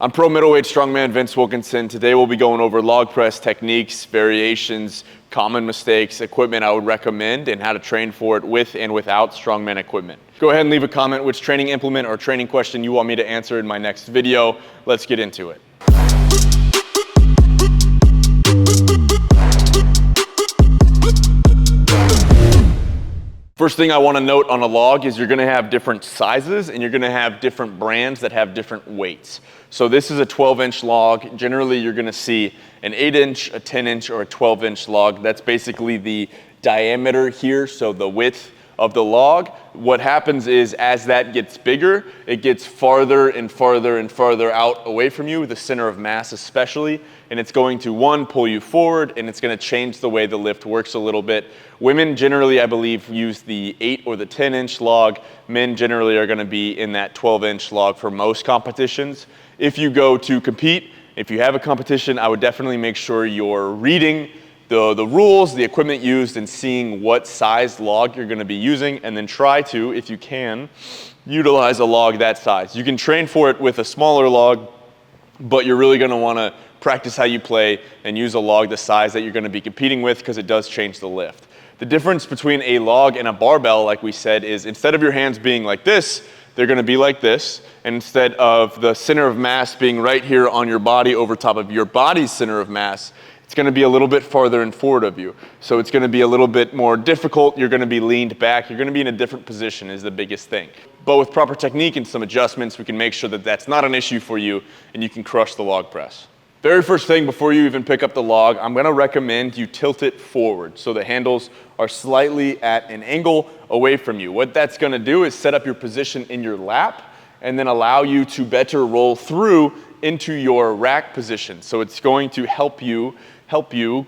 I'm pro middleweight strongman Vince Wilkinson. Today we'll be going over log press techniques, variations, common mistakes, equipment I would recommend, and how to train for it with and without strongman equipment. Go ahead and leave a comment which training implement or training question you want me to answer in my next video. Let's get into it. First thing I want to note on a log is you're going to have different sizes and you're going to have different brands that have different weights. So this is a 12-inch log. Generally, you're going to see an 8-inch, a 10-inch, or a 12-inch log. That's basically the diameter here, so the width of the log. What happens is as that gets bigger, it gets farther and farther and farther out away from you, the center of mass especially, and it's going to, one, pull you forward, and it's going to change the way the lift works a little bit. Women generally, I believe, use the 8 or the 10-inch log. Men generally are going to be in that 12-inch log for most competitions. If you go to compete, if you have a competition, I would definitely make sure you're reading the rules, the equipment used, and seeing what size log you're going to be using, and then try to, if you can, utilize a log that size. You can train for it with a smaller log, but you're really going to want to practice how you play and use a log the size that you're going to be competing with, because it does change the lift. The difference between a log and a barbell, like we said, is instead of your hands being like this, they're going to be like this, and instead of the center of mass being right here on your body over top of your body's center of mass, it's going to be a little bit farther and forward of you. So it's going to be a little bit more difficult. You're going to be leaned back. You're going to be in a different position is the biggest thing. But with proper technique and some adjustments, we can make sure that that's not an issue for you and you can crush the log press. Very first thing before you even pick up the log, I'm going to recommend you tilt it forward so the handles are slightly at an angle away from you. What that's going to do is set up your position in your lap and then allow you to better roll through into your rack position. So it's going to help you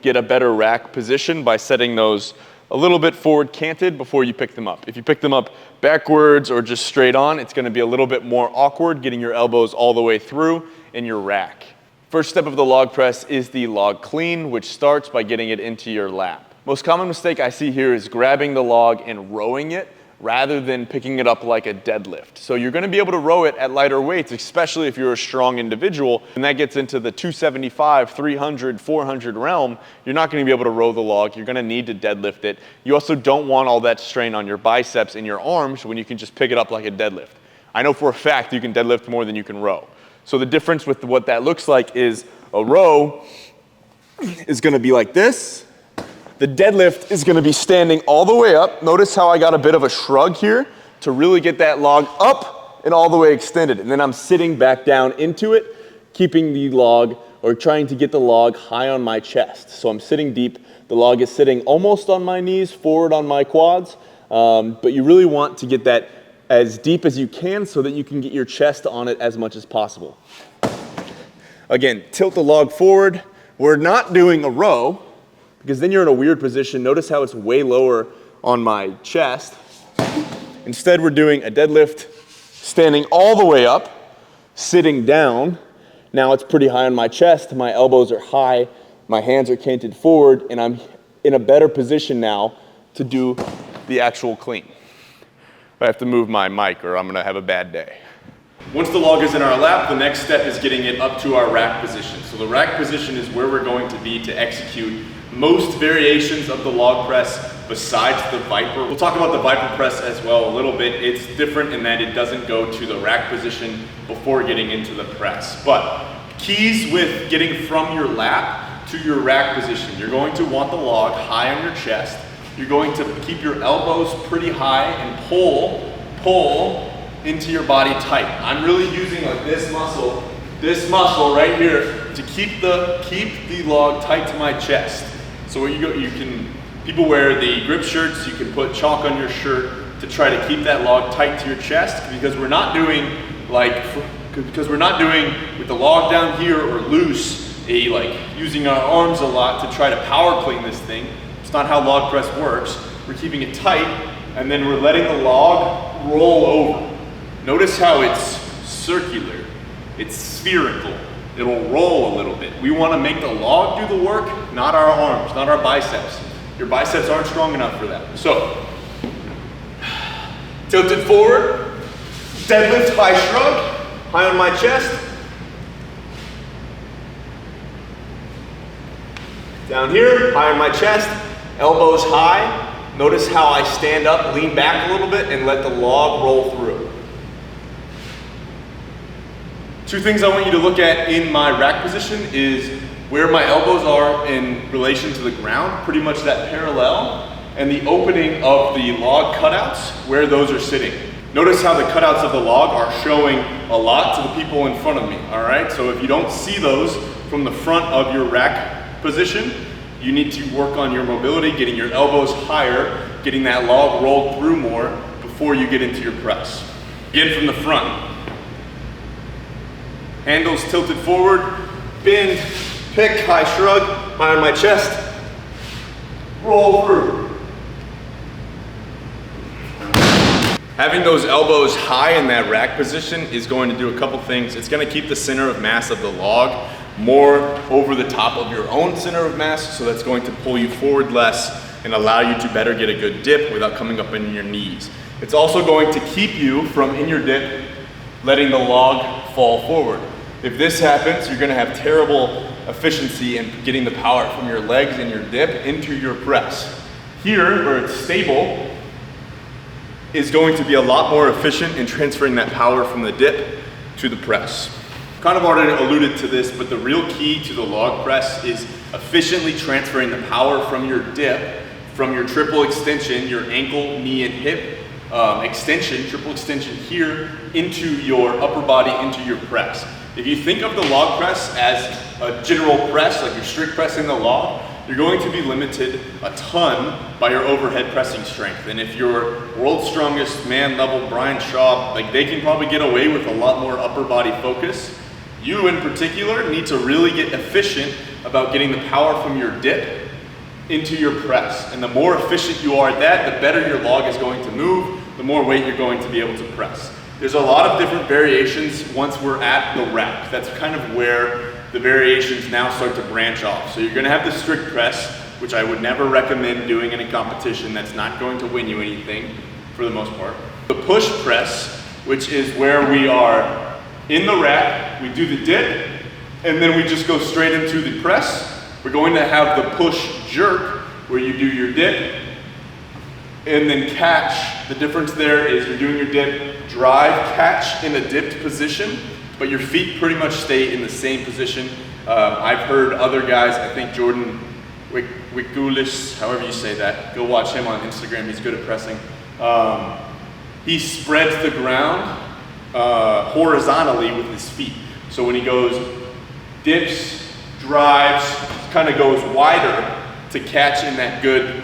get a better rack position by setting those a little bit forward canted before you pick them up. If you pick them up backwards or just straight on, it's going to be a little bit more awkward getting your elbows all the way through in your rack. First step of the log press is the log clean, which starts by getting it into your lap. Most common mistake I see here is grabbing the log and rowing it rather than picking it up like a deadlift. So you're going to be able to row it at lighter weights, especially if you're a strong individual, and that gets into the 275, 300, 400 realm. You're not going to be able to row the log. You're going to need to deadlift it. You also don't want all that strain on your biceps and your arms when you can just pick it up like a deadlift. I know for a fact you can deadlift more than you can row. So the difference with what that looks like is a row is going to be like this. The deadlift is going to be standing all the way up. Notice how I got a bit of a shrug here to really get that log up and all the way extended. And then I'm sitting back down into it, keeping the log or trying to get the log high on my chest. So I'm sitting deep. The log is sitting almost on my knees, forward on my quads. But you really want to get that as deep as you can so that you can get your chest on it as much as possible. Again, tilt the log forward. We're not doing a row, because then you're in a weird position. Notice how it's way lower on my chest. Instead, we're doing a deadlift, standing all the way up, sitting down. Now it's pretty high on my chest. My elbows are high. My hands are canted forward, and I'm in a better position now to do the actual clean. I have to move my mic or I'm going to have a bad day. Once the log is in our lap, the next step is getting it up to our rack position. So the rack position is where we're going to be to execute most variations of the log press besides the Viper. We'll talk about the Viper press as well a little bit. It's different in that it doesn't go to the rack position before getting into the press. But keys with getting from your lap to your rack position, you're going to want the log high on your chest. You're going to keep your elbows pretty high and pull into your body tight. I'm really using like this muscle right here to keep the log tight to my chest. So where people wear the grip shirts, you can put chalk on your shirt to try to keep that log tight to your chest, because we're not doing with the log down here or loose, using our arms a lot to try to power clean this thing. It's not how log press works. We're keeping it tight, and then we're letting the log roll over. Notice how it's circular, it's spherical. It'll roll a little bit. We want to make the log do the work, not our arms, not our biceps. Your biceps aren't strong enough for that. So, tilt it forward, deadlift, high shrug, high on my chest, Down here, high on my chest, elbows high. Notice how I stand up, lean back a little bit, and let the log roll through. Two things I want you to look at in my rack position is where my elbows are in relation to the ground, pretty much that parallel, and the opening of the log cutouts, where those are sitting. Notice how the cutouts of the log are showing a lot to the people in front of me, all right? So if you don't see those from the front of your rack position, you need to work on your mobility, getting your elbows higher, getting that log rolled through more before you get into your press. Again, from the front. Handles tilted forward, bend, pick, high shrug, high on my chest, roll through. Having those elbows high in that rack position is going to do a couple things. It's going to keep the center of mass of the log more over the top of your own center of mass, so that's going to pull you forward less and allow you to better get a good dip without coming up in your knees. It's also going to keep you from, in your dip, letting the log fall forward. If this happens, you're going to have terrible efficiency in getting the power from your legs and your dip into your press. Here, where it's stable, is going to be a lot more efficient in transferring that power from the dip to the press. Kind of already alluded to this, but the real key to the log press is efficiently transferring the power from your dip, from your triple extension, your ankle, knee, and hip extension, triple extension here, into your upper body, into your press. If you think of the log press as a general press, like you're strict pressing the log, you're going to be limited a ton by your overhead pressing strength. And if your world's strongest man level Brian Shaw, like they can probably get away with a lot more upper body focus. You in particular need to really get efficient about getting the power from your dip into your press. And the more efficient you are at that, the better your log is going to move, the more weight you're going to be able to press. There's a lot of different variations once we're at the rack. That's kind of where the variations now start to branch off. So you're gonna have the strict press, which I would never recommend doing in a competition. That's not going to win you anything for the most part. The push press, which is where we are in the rack, we do the dip, and then we just go straight into the press. We're going to have the push jerk, where you do your dip, and then catch. The difference there is you're doing your dip, drive, catch in a dipped position, but your feet pretty much stay in the same position. I've heard other guys, I think Jordan Wikulis, however you say that, go watch him on Instagram, he's good at pressing. He spreads the ground horizontally with his feet. So when he goes dips, drives, kind of goes wider to catch in that good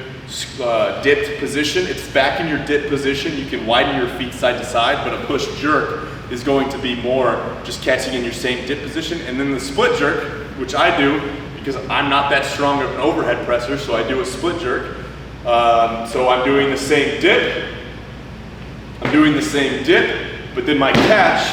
dipped position. It's back in your dip position. You can widen your feet side to side, but a push jerk is going to be more just catching in your same dip position. And then the split jerk, which I do because I'm not that strong of an overhead presser, so I do a split jerk. So I'm doing the same dip, but then my catch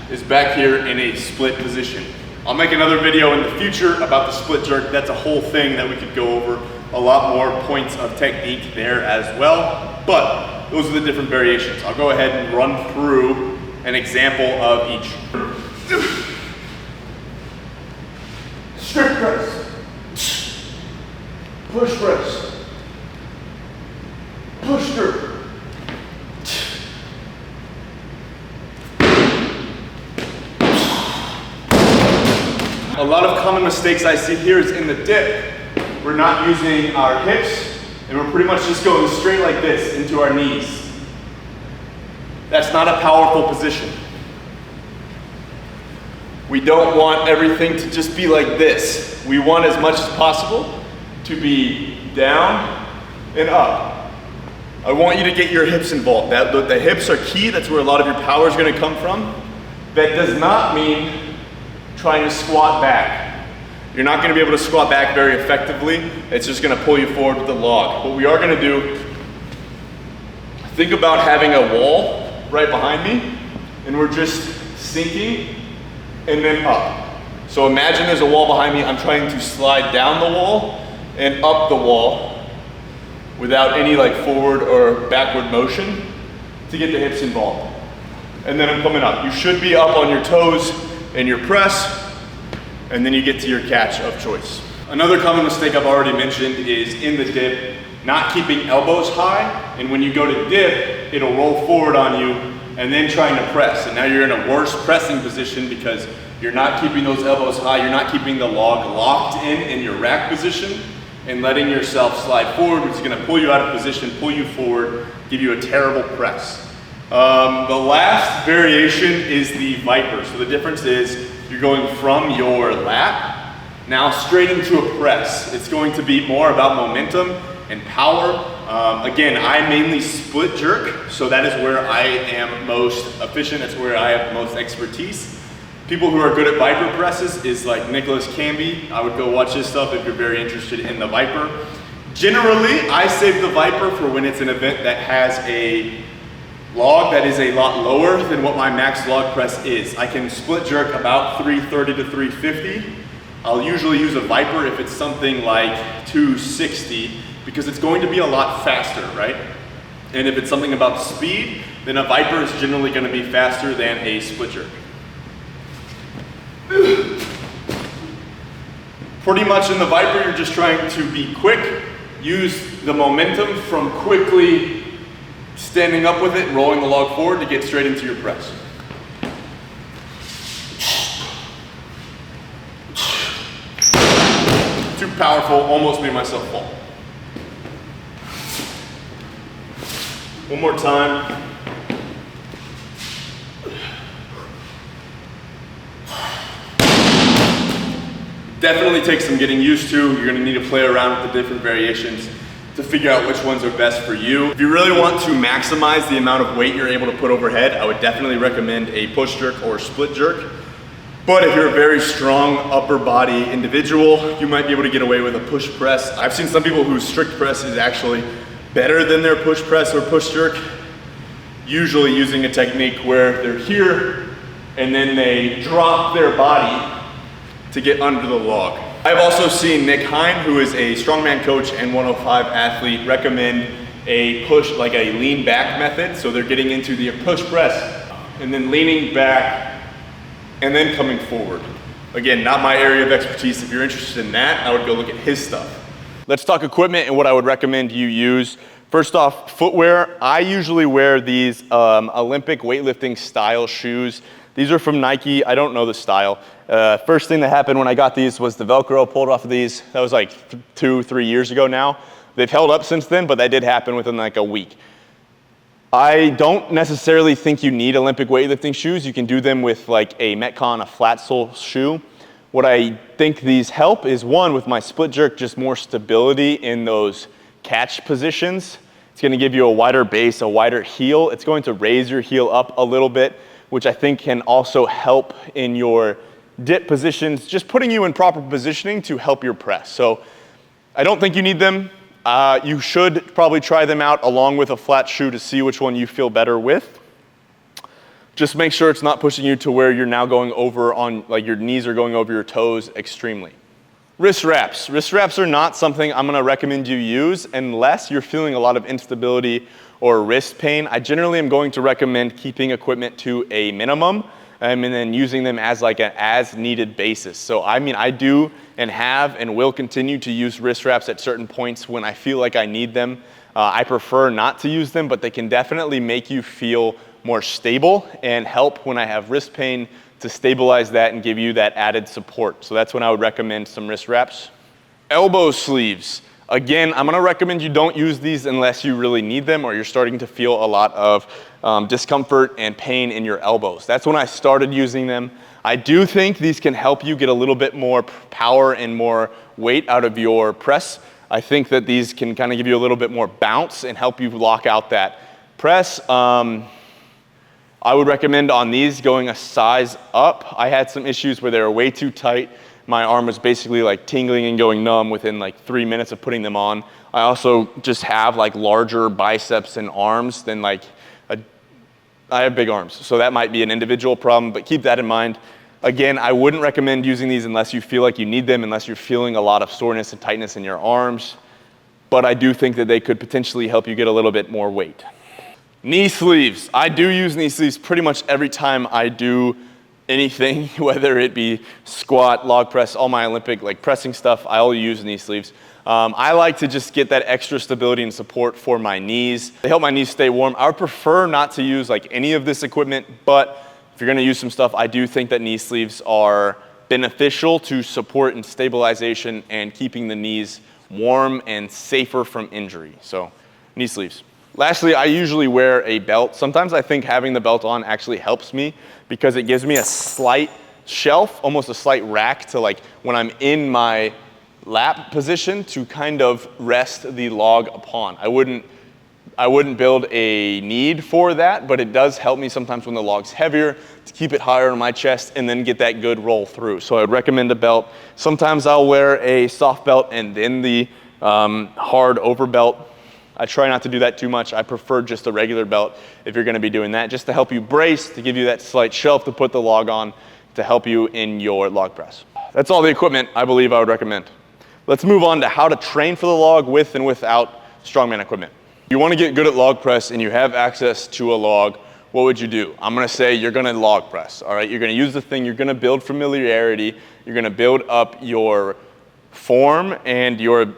is back here in a split position. I'll make another video in the future about the split jerk. That's a whole thing that we could go over. A lot more points of technique there as well, but those are the different variations. I'll go ahead and run through an example of each. Strict press, push press, push jerk, a lot of common mistakes I see here is in the dip. We're not using our hips, and we're pretty much just going straight like this into our knees. That's not a powerful position. We don't want everything to just be like this. We want as much as possible to be down and up. I want you to get your hips involved. The hips are key. That's where a lot of your power is going to come from. That does not mean trying to squat back. You're not going to be able to squat back very effectively. It's just going to pull you forward with the log. What we are going to do, think about having a wall right behind me, and we're just sinking and then up. So imagine there's a wall behind me. I'm trying to slide down the wall and up the wall without any like forward or backward motion to get the hips involved. And then I'm coming up. You should be up on your toes in your press, and then you get to your catch of choice. Another common mistake I've already mentioned is in the dip, not keeping elbows high, and when you go to dip, it'll roll forward on you and then trying to press. And now you're in a worse pressing position because you're not keeping those elbows high, you're not keeping the log locked in your rack position and letting yourself slide forward, which is gonna pull you out of position, pull you forward, give you a terrible press. The last variation is the Viper. So the difference is you're going from your lat now straight into a press. It's going to be more about momentum and power. Again, I mainly split jerk, so that is where I am most efficient. That's where I have the most expertise. People who are good at Viper presses is like Nicholas Camby. I would go watch his stuff if you're very interested in the Viper. Generally, I save the Viper for when it's an event that has a log that is a lot lower than what my max log press is. I can split jerk about 330 to 350. I'll usually use a Viper if it's something like 260 because it's going to be a lot faster, right? And if it's something about speed, then a Viper is generally going to be faster than a split jerk. Pretty much in the Viper, you're just trying to be quick, use the momentum from quickly standing up with it, rolling the log forward to get straight into your press. Too powerful, almost made myself fall. One more time. Definitely takes some getting used to. You're gonna need to play around with the different variations to figure out which ones are best for you. If you really want to maximize the amount of weight you're able to put overhead, I would definitely recommend a push jerk or split jerk. But if you're a very strong upper body individual, you might be able to get away with a push press. I've seen some people whose strict press is actually better than their push press or push jerk, usually using a technique where they're here and then they drop their body to get under the log. I've also seen Nick Hine, who is a strongman coach and 105 athlete, recommend a push, like a lean back method. So they're getting into the push press and then leaning back and then coming forward. Again, not my area of expertise. If you're interested in that, I would go look at his stuff. Let's talk equipment and what I would recommend you use. First off, footwear. I usually wear these Olympic weightlifting style shoes. These are from Nike. I don't know the style. First thing that happened when I got these was the Velcro pulled off of these. That was like 2-3 years ago now. They've held up since then, but that did happen within like a week. I don't necessarily think you need Olympic weightlifting shoes. You can do them with like a Metcon, a flat sole shoe. What I think these help is, one, with my split jerk, just more stability in those catch positions. It's gonna give you a wider base, a wider heel. It's going to raise your heel up a little bit, which I think can also help in your dip positions, just putting you in proper positioning to help your press. So I don't think you need them. You should probably try them out along with a flat shoe to see which one you feel better with. Just make sure it's not pushing you to where you're now going over on, like your knees are going over your toes extremely. Wrist wraps. Wrist wraps are not something I'm gonna recommend you use unless you're feeling a lot of instability or wrist pain. I generally am going to recommend keeping equipment to a minimum and then using them as like an as needed basis. So I mean, I do and have and will continue to use wrist wraps at certain points when I feel like I need them. I prefer not to use them, but they can definitely make you feel more stable and help when I have wrist pain to stabilize that and give you that added support. So that's when I would recommend some wrist wraps. Elbow sleeves. Again, I'm gonna recommend you don't use these unless you really need them or you're starting to feel a lot of discomfort and pain in your elbows. That's when I started using them. I do think these can help you get a little bit more power and more weight out of your press. I think that these can kind of give you a little bit more bounce and help you lock out that press. I would recommend on these going a size up. I had some issues where they were way too tight. My arm was basically like tingling and going numb within like 3 minutes of putting them on. I also just have like larger biceps and arms than like, I have big arms. So that might be an individual problem, but keep that in mind. Again, I wouldn't recommend using these unless you feel like you need them, unless you're feeling a lot of soreness and tightness in your arms. But I do think that they could potentially help you get a little bit more weight. Knee sleeves. I do use knee sleeves pretty much every time I do anything, whether it be squat, log press, all my Olympic like pressing stuff, I'll use knee sleeves. I like to just get that extra stability and support for my knees. They help my knees stay warm. I would prefer not to use like any of this equipment, but if you're gonna use some stuff, I do think that knee sleeves are beneficial to support and stabilization and keeping the knees warm and safer from injury. So knee sleeves. Lastly, I usually wear a belt. Sometimes I think having the belt on actually helps me because it gives me a slight shelf, almost a slight rack to like when I'm in my lap position to kind of rest the log upon. I wouldn't build a need for that, but it does help me sometimes when the log's heavier to keep it higher on my chest and then get that good roll through. So I would recommend a belt. Sometimes I'll wear a soft belt and then the hard over belt. I try not to do that too much. I prefer just a regular belt if you're gonna be doing that, just to help you brace, to give you that slight shelf to put the log on, to help you in your log press. That's all the equipment I believe I would recommend. Let's move on to how to train for the log with and without strongman equipment. You wanna get good at log press and you have access to a log, what would you do? I'm gonna say you're gonna log press, all right? You're gonna use the thing, you're gonna build familiarity, you're gonna build up your form and your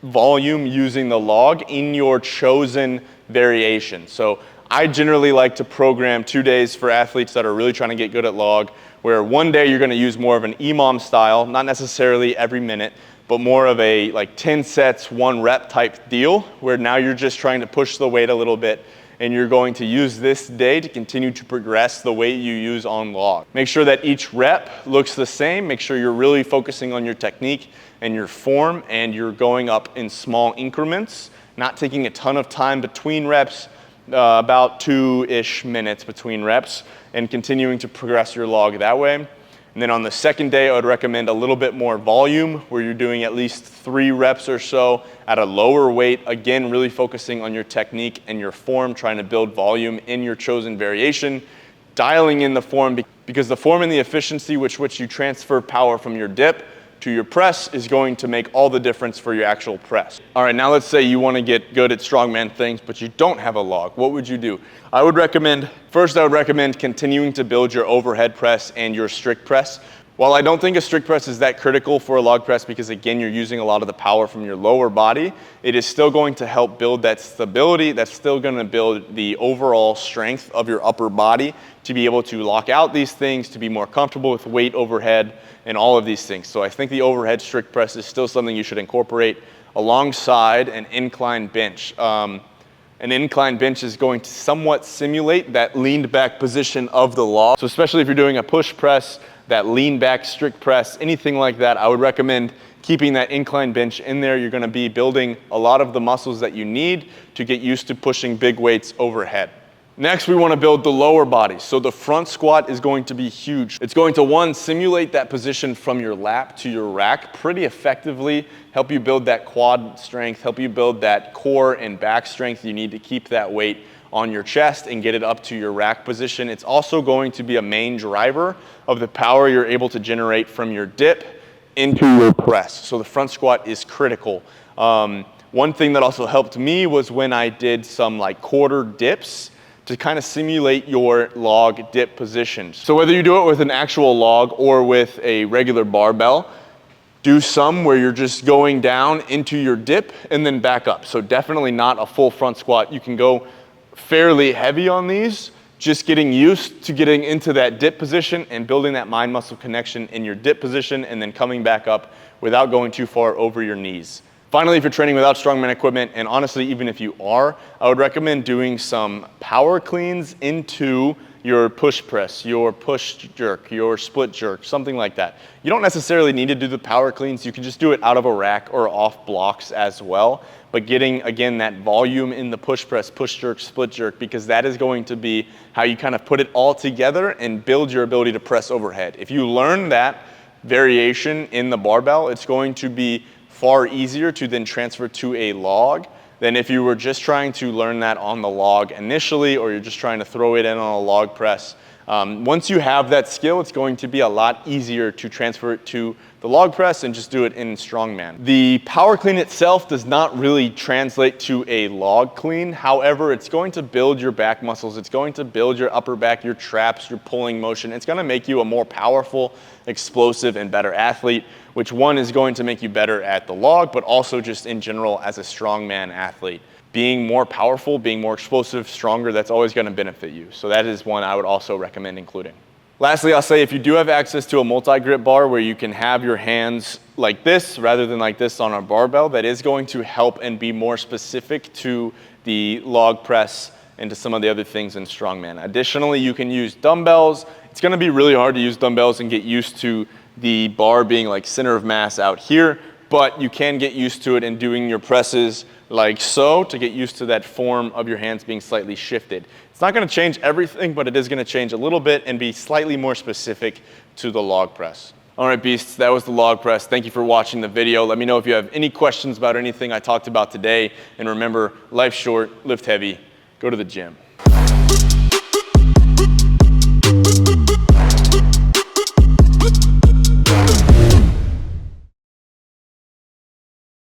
volume using the log in your chosen variation. So I generally like to program 2 days for athletes that are really trying to get good at log, where one day you're gonna use more of an EMOM style, not necessarily every minute, but more of a like 10 sets, 1 rep type deal, where now you're just trying to push the weight a little bit and you're going to use this day to continue to progress the weight you use on log. Make sure that each rep looks the same. Make sure you're really focusing on your technique and your form, and you're going up in small increments, not taking a ton of time between reps, about 2-ish minutes between reps, and continuing to progress your log that way. And then on the second day, I would recommend a little bit more volume, where you're doing at least 3 reps or so at a lower weight. Again, really focusing on your technique and your form, trying to build volume in your chosen variation, dialing in the form, because the form and the efficiency with which you transfer power from your dip to your press is going to make all the difference for your actual press. All right, now let's say you want to get good at strongman things, but you don't have a log. What would you do? I would recommend continuing to build your overhead press and your strict press. While I don't think a strict press is that critical for a log press, because again, you're using a lot of the power from your lower body, it is still going to help build that stability. That's still going to build the overall strength of your upper body to be able to lock out these things, to be more comfortable with weight overhead and all of these things. So I think the overhead strict press is still something you should incorporate alongside an incline bench. An incline bench is going to somewhat simulate that leaned back position of the log. So especially if you're doing a push press, that lean back strict press, anything like that, I would recommend keeping that incline bench in there. You're gonna be building a lot of the muscles that you need to get used to pushing big weights overhead. Next, we want to build the lower body. So the front squat is going to be huge. It's going to, one, simulate that position from your lap to your rack pretty effectively, help you build that quad strength, help you build that core and back strength you need to keep that weight on your chest and get it up to your rack position. It's also going to be a main driver of the power you're able to generate from your dip into your press. So the front squat is critical. One thing that also helped me was when I did some like quarter dips to kind of simulate your log dip positions. So whether you do it with an actual log or with a regular barbell, do some where you're just going down into your dip and then back up. So definitely not a full front squat. You can go fairly heavy on these, just getting used to getting into that dip position and building that mind muscle connection in your dip position and then coming back up without going too far over your knees. Finally, if you're training without strongman equipment, and honestly, even if you are, I would recommend doing some power cleans into your push press, your push jerk, your split jerk, something like that. You don't necessarily need to do the power cleans. You can just do it out of a rack or off blocks as well. But getting, again, that volume in the push press, push jerk, split jerk, because that is going to be how you kind of put it all together and build your ability to press overhead. If you learn that variation in the barbell, it's going to be far easier to then transfer to a log than if you were just trying to learn that on the log initially, or you're just trying to throw it in on a log press. Once you have that skill, it's going to be a lot easier to transfer it to the log press and just do it in strongman. The power clean itself does not really translate to a log clean. However, it's going to build your back muscles. It's going to build your upper back, your traps, your pulling motion. It's going to make you a more powerful, explosive, and better athlete, which one is going to make you better at the log, but also just in general as a strongman athlete. Being more powerful, being more explosive, stronger, that's always going to benefit you. So that is one I would also recommend including. Lastly, I'll say if you do have access to a multi-grip bar where you can have your hands like this rather than like this on a barbell, that is going to help and be more specific to the log press and to some of the other things in strongman. Additionally, you can use dumbbells. It's going to be really hard to use dumbbells and get used to the bar being like center of mass out here, but you can get used to it in doing your presses like so to get used to that form of your hands being slightly shifted. It's not going to change everything, but it is going to change a little bit and be slightly more specific to the log press. All right, beasts, that was the log press. Thank you for watching the video. Let me know if you have any questions about anything I talked about today. And remember, life's short, lift heavy, go to the gym.